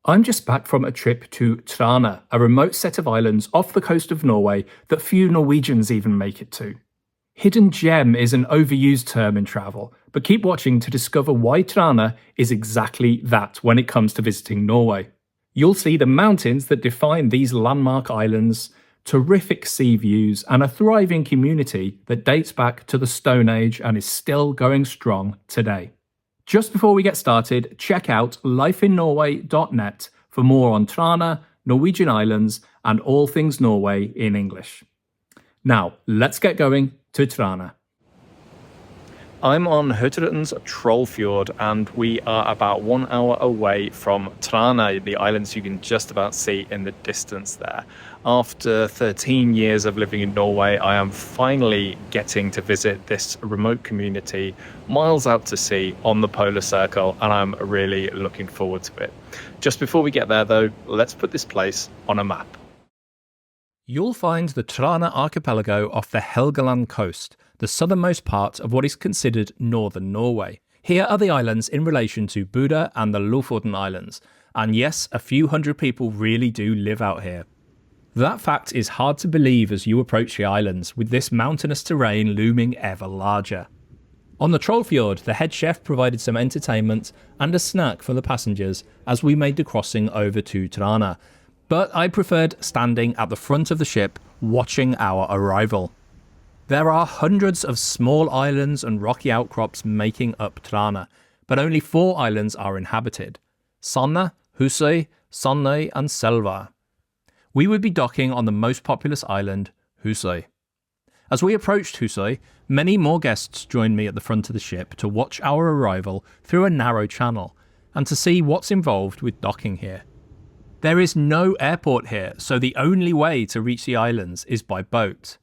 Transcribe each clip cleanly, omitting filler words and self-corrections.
I'm just back from a trip to Trna, a remote set of islands off the coast of Norway that few Norwegians even make it to. Hidden gem is an overused term in travel, but keep watching to discover why Trna is exactly that when it comes to visiting Norway. You'll see the mountains that define these landmark islands, terrific sea views, and a thriving community that dates back to the Stone Age and is still going strong today. Just before we get started, check out lifeinnorway.net for more on Trna, Norwegian islands, and all things Norway in English. Now, let's get going to Trna. I'm on Hurtigruten's Trollfjord, and we are about 1 hour away from Trna, the islands you can just about see in the distance there. After 13 years of living in Norway, I am finally getting to visit this remote community miles out to sea on the polar circle, and I'm really looking forward to it. Just before we get there though, let's put this place on a map. You'll find the Trana archipelago off the Helgeland coast, the southernmost part of what is considered northern Norway. Here are the islands in relation to Buda and the Lofoten Islands, and yes, a few hundred people really do live out here. That fact is hard to believe as you approach the islands, with this mountainous terrain looming ever larger. On the Trollfjord, the head chef provided some entertainment and a snack for the passengers as we made the crossing over to Trana, but I preferred standing at the front of the ship watching our arrival. There are hundreds of small islands and rocky outcrops making up Trana, but only 4 islands are inhabited: Trna, Husøy, Trna and Svalbard. We would be docking on the most populous island, Husøy. As we approached Husøy, many more guests joined me at the front of the ship to watch our arrival through a narrow channel and to see what's involved with docking here. There is no airport here, so the only way to reach the islands is by boat.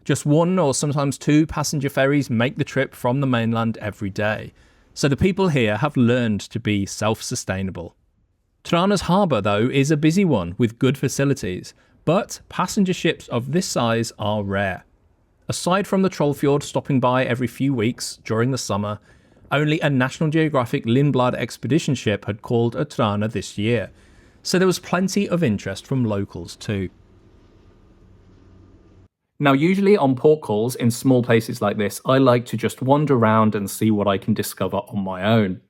Just 1 or sometimes 2 passenger ferries make the trip from the mainland every day, so the people here have learned to be self-sustainable. Trana's harbour, though, is a busy one with good facilities, but passenger ships of this size are rare. Aside from the Trollfjord stopping by every few weeks during the summer, only a National Geographic Lindblad expedition ship had called at Trana this year, so there was plenty of interest from locals too. Now, usually on port calls in small places like this, I like to just wander around and see what I can discover on my own.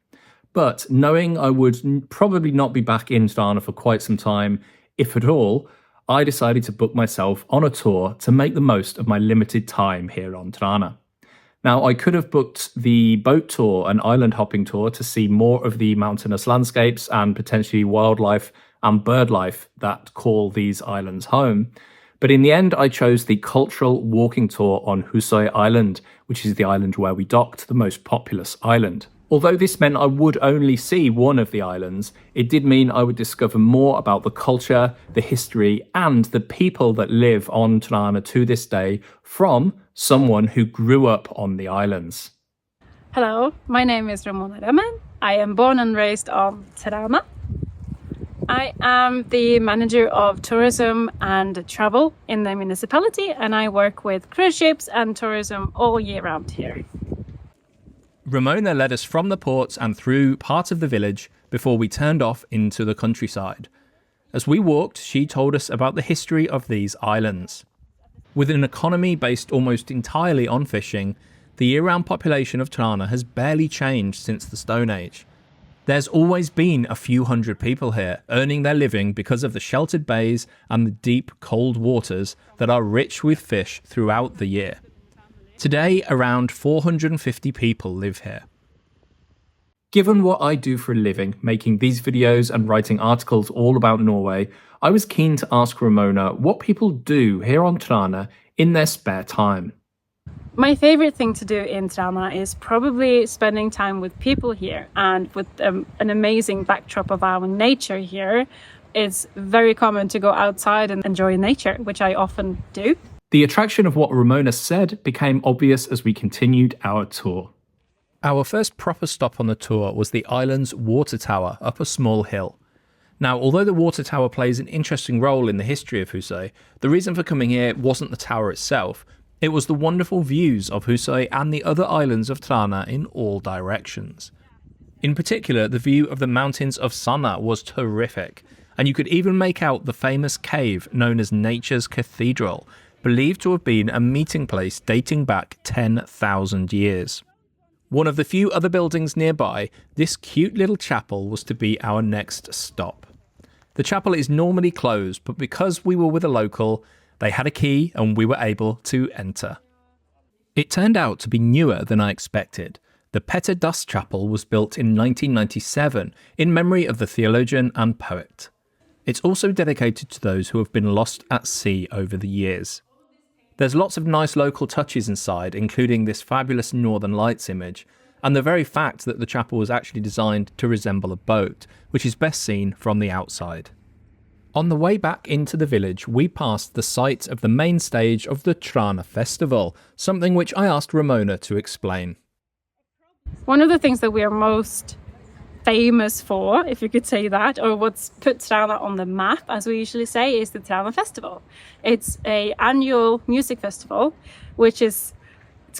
But knowing I would probably not be back in Trana for quite some time, if at all, I decided to book myself on a tour to make the most of my limited time here on Trana. Now, I could have booked the boat tour and island hopping tour to see more of the mountainous landscapes and potentially wildlife and bird life that call these islands home. But in the end, I chose the cultural walking tour on Husøy Island, which is the island where we docked, the most populous island. Although this meant I would only see one of the islands, it did mean I would discover more about the culture, the history, and the people that live on Trana to this day from someone who grew up on the islands. Hello, my name is Ramona Remen. I am born and raised on Trana. I am the manager of tourism and travel in the municipality, and I work with cruise ships and tourism all year round here. Ramona led us from the ports and through part of the village before we turned off into the countryside. As we walked, she told us about the history of these islands. With an economy based almost entirely on fishing, the year-round population of Trana has barely changed since the Stone Age. There's always been a few hundred people here, earning their living because of the sheltered bays and the deep, cold waters that are rich with fish throughout the year. Today, around 450 people live here. Given what I do for a living, making these videos and writing articles all about Norway, I was keen to ask Ramona what people do here on Trana in their spare time. My favorite thing to do in Trana is probably spending time with people here, and with an amazing backdrop of our nature here, it's very common to go outside and enjoy nature, which I often do. The attraction of what Ramona said became obvious as we continued our tour. Our first proper stop on the tour was the island's water tower up a small hill. Now, although the water tower plays an interesting role in the history of Husøy, the reason for coming here wasn't the tower itself, it was the wonderful views of Husøy and the other islands of Traena in all directions. In particular, the view of the mountains of Trna was terrific, and you could even make out the famous cave known as Nature's Cathedral, believed to have been a meeting place dating back 10,000 years. One of the few other buildings nearby, this cute little chapel was to be our next stop. The chapel is normally closed, but because we were with a local, they had a key and we were able to enter. It turned out to be newer than I expected. The Petter Dass Chapel was built in 1997 in memory of the theologian and poet. It's also dedicated to those who have been lost at sea over the years. There's lots of nice local touches inside, including this fabulous Northern Lights image, and the very fact that the chapel was actually designed to resemble a boat, which is best seen from the outside. On the way back into the village, we passed the site of the main stage of the Trna Festival, something which I asked Ramona to explain. One of the things that we are most famous for, if you could say that, or what's put Traena on the map, as we usually say, is the Trna Festival. It's an annual music festival, it's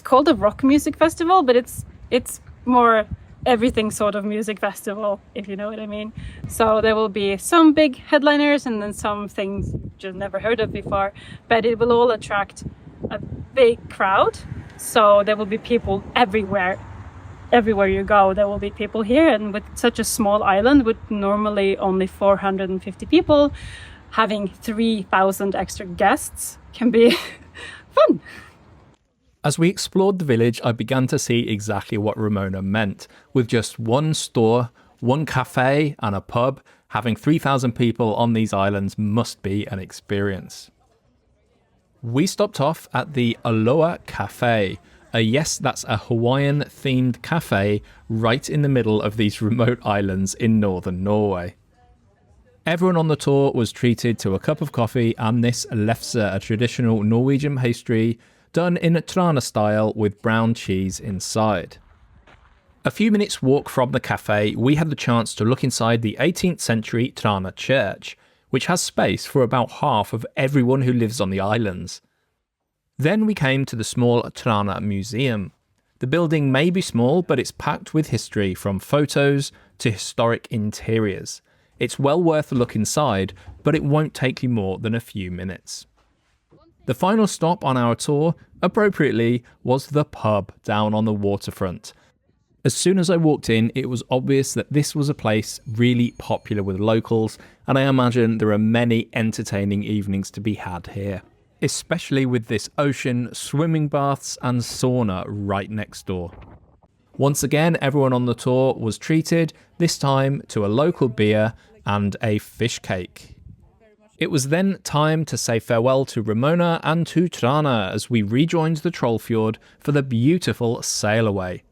called a rock music festival, but it's more everything sort of music festival, if you know what I mean. So there will be some big headliners and then some things you've never heard of before, but it will all attract a big crowd. So there will be people everywhere you go. There will be people here, and with such a small island with normally only 450 people, having 3,000 extra guests can be fun. As we explored the village, I began to see exactly what Ramona meant. With just one store, one cafe and a pub, having 3,000 people on these islands must be an experience. We stopped off at the Aloha Cafe. Yes, that's a Hawaiian-themed cafe right in the middle of these remote islands in northern Norway. Everyone on the tour was treated to a cup of coffee and this lefse, a traditional Norwegian pastry done in Trana style with brown cheese inside. A few minutes walk from the cafe, we had the chance to look inside the 18th century Trana church, which has space for about half of everyone who lives on the islands. Then we came to the small Trana Museum. The building may be small, but it's packed with history from photos to historic interiors. It's well worth a look inside, but it won't take you more than a few minutes. The final stop on our tour, appropriately, was the pub down on the waterfront. As soon as I walked in, it was obvious that this was a place really popular with locals, and I imagine there are many entertaining evenings to be had here, especially with this ocean, swimming baths and sauna right next door. Once again, everyone on the tour was treated, this time to a local beer and a fish cake. It was then time to say farewell to Ramona and to Trana as we rejoined the Trollfjord for the beautiful sail away.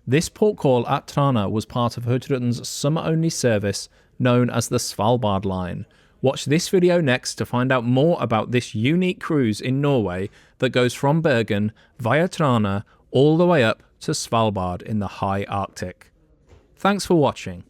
This port call at Trana was part of Hurtigruten's summer-only service known as the Svalbard line. Watch this video next to find out more about this unique cruise in Norway that goes from Bergen via Trana all the way up to Svalbard in the high Arctic. Thanks for watching.